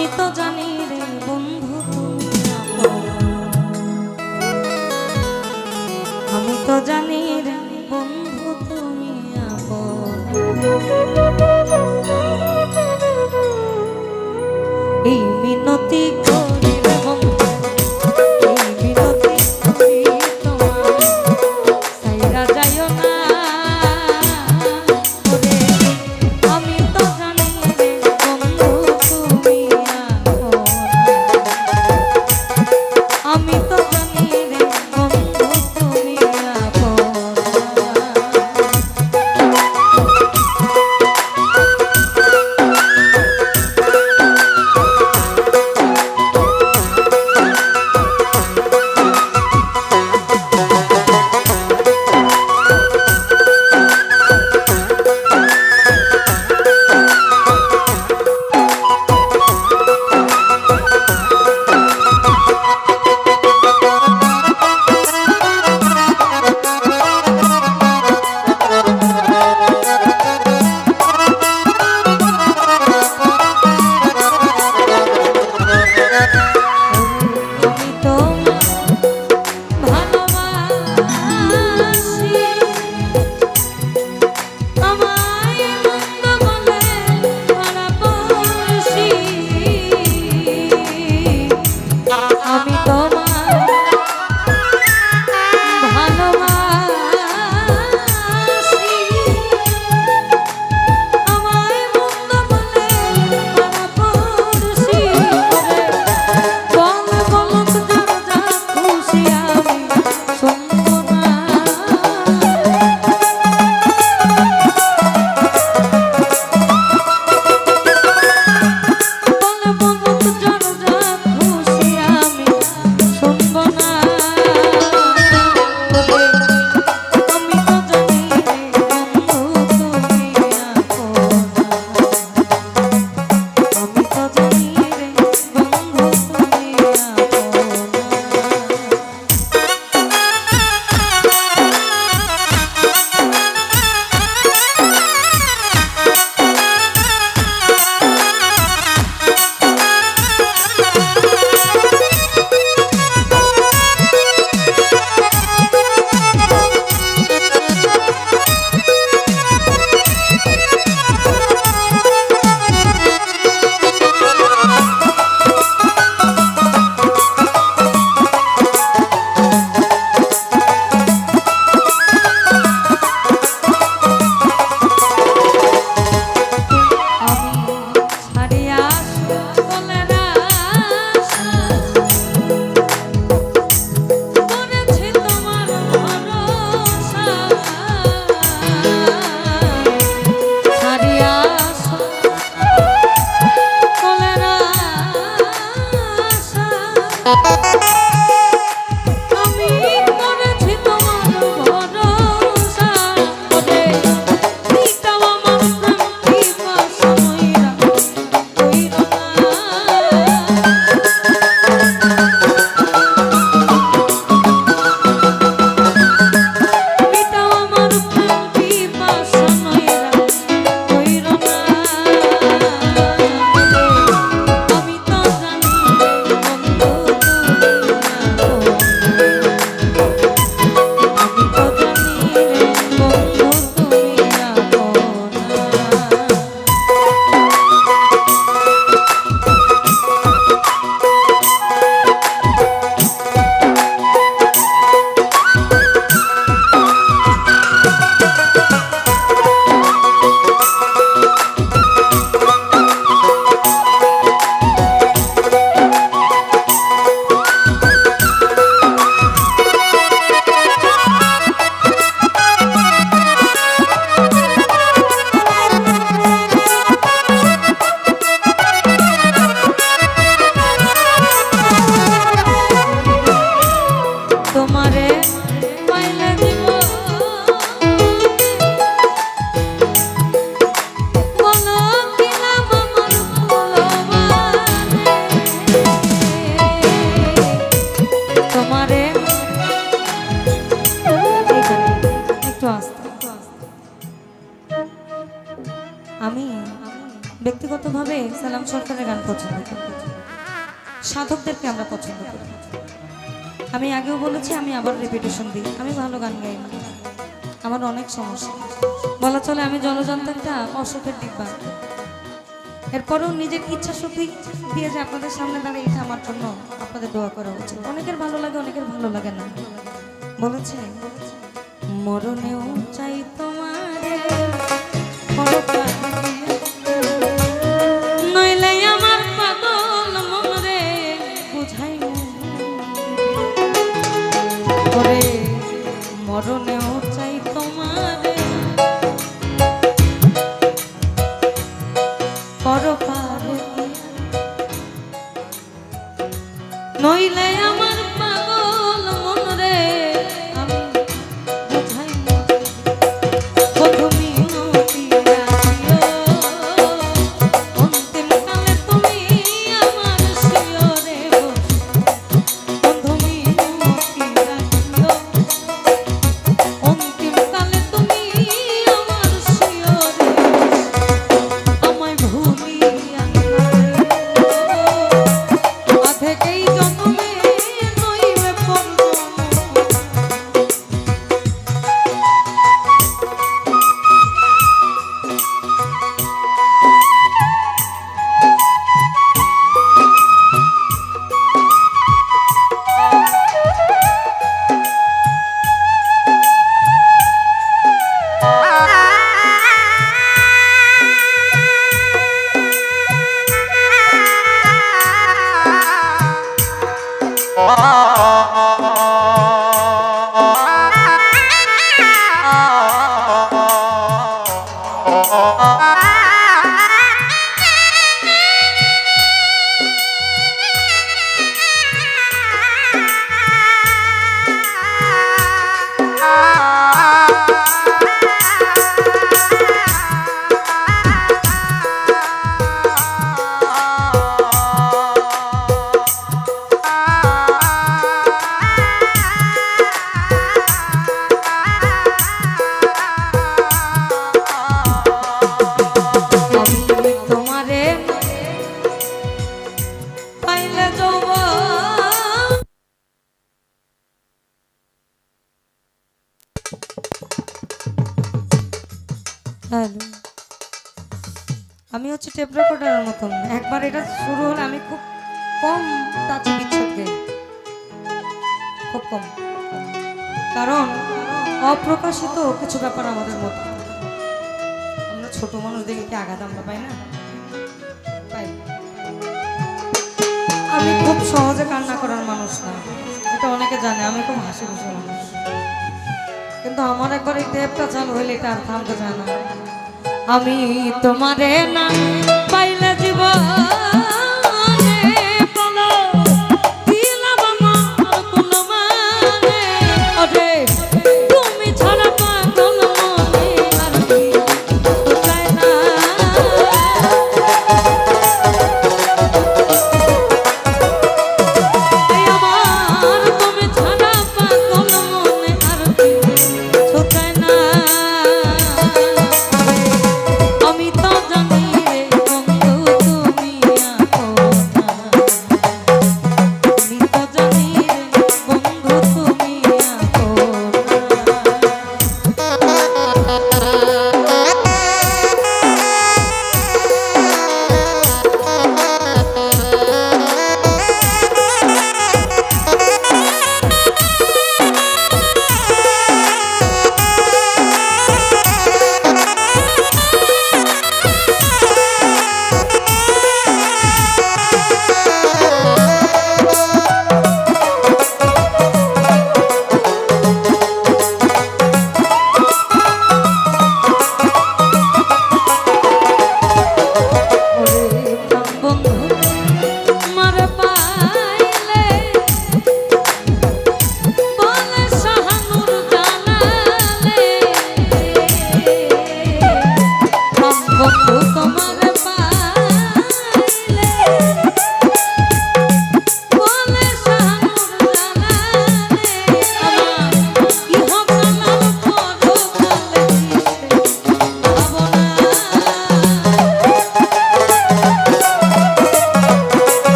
আমি তো জানি রে বন্ধু তুমি আপন, আমি তো জানি রে বন্ধু তুমি আপন। এই মিনতি করি রে বন্ধু, এই মিনতি করি তোমার, সাইরা যাইও না ওরে। আমি তো জানি রে বন্ধু তুমি আপন, আমি তো জানি রে বন্ধু তুমি আপন। ব্যক্তিগতভাবে সালাম সরকারের গান পছন্দ করি, সাধকদেরকে আমরা পছন্দ করি। আমি আগেও বলেছি, আমি আবার রিপিটেশন দিই, আমি ভালো গান গাই না, আমার অনেক সমস্যা। বলা চলে আমি জলযন্ত্র একটা অসুখের ডিব্বা। এরপরেও নিজের ইচ্ছা শক্তি দিয়ে যে আপনাদের সামনে দাঁড়িয়ে, এটা আমার জন্য আপনাদের দোয়া করা উচিত। অনেকের ভালো লাগে, অনেকের ভালো লাগে না। বলেছে মরণেও চাই তোমারে, নইলে আমার পাগল মরে বুঝাই ওরে, মরণেও চাই তোমারে পরপারে, নইলে আমার পাগল মনরে আমি বুঝাই তুমি অন্তিম কালে তুমি আমার শিয়রে বন্ধু অন্তিম কালে তুমি আমার শিয়রে আমায় ভুলিয়া থেকেই জন্মে নইবে হ্যালো, আমি হচ্ছে টেপ রেকর্ডারের মতন, একবার এটা শুরু হলে আমি খুব কম টাচে বিচ্ছেদ গাই, খুব কম, কারণ অপ্রকাশিত কিছু ব্যাপার আমাদের মধ্যে, আমরা ছোট মানুষ দেখে কি আঘাত আমরা পাই না, পাই। আমি খুব সহজে কান্না করার মানুষ না, এটা অনেকে জানে, আমি খুব হাসি খুশি মানুষ, কিন্তু আমার একবার এই টেপটা চালু হইলে এটা আর থামতে চায় না। আমি তোমারে না পাইলে জীবন